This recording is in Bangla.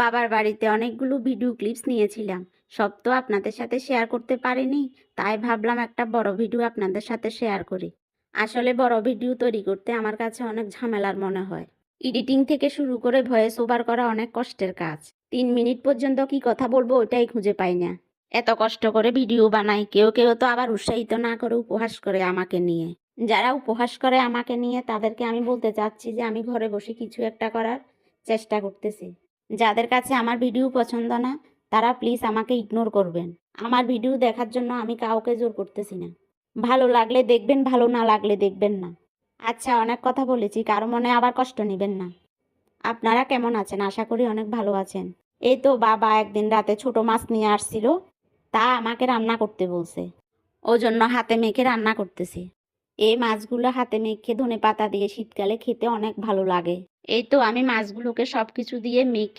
বাবার বাড়িতে অনেকগুলো ভিডিও ক্লিপস নিয়েছিলাম। সব তো আপনাদের সাথে শেয়ার করতে পারিনি, তাই ভাবলাম একটা বড় ভিডিও আপনাদের সাথে শেয়ার করি। আসলে বড় ভিডিও তৈরি করতে আমার কাছে অনেক ঝামেলার মনে হয়। এডিটিং থেকে শুরু করে ভয়েস ওভার করা অনেক কষ্টের কাজ। 3 মিনিট পর্যন্ত কি কথা বলবো ওইটাই খুঁজে পাই না। এত কষ্ট করে ভিডিও বানাই, কেউ কেউ তো আবার উৎসাহিত না করে উপহাস করে আমাকে নিয়ে। যারা উপহাস করে আমাকে নিয়ে তাদেরকে আমি বলতে চাচ্ছি যে আমি ঘরে বসে কিছু একটা করার চেষ্টা করতেছি। যাদের কাছে আমার ভিডিও পছন্দ না, তারা প্লিজ আমাকে ইগনোর করবেন। আমার ভিডিও দেখার জন্য আমি কাউকে জোর করতেছি না। ভালো লাগলে দেখবেন, ভালো না লাগলে দেখবেন না। আচ্ছা, অনেক কথা বলেছি, কারো মনে আবার কষ্ট নেবেন না। আপনারা কেমন আছেন? আশা করি অনেক ভালো আছেন। এই তো বাবা একদিন রাতে ছোট মাছ নিয়ে আসছিল, তা আমাকে রান্না করতে বলছে। ওজন্য হাতে মেখে রান্না করতেছি। এই মাছগুলো হাতে মেখে ধনেপাতা দিয়ে শীতকালে খেতে অনেক ভালো লাগে। এই তো আমি মাছগুলোকে সবকিছু দিয়ে মেখে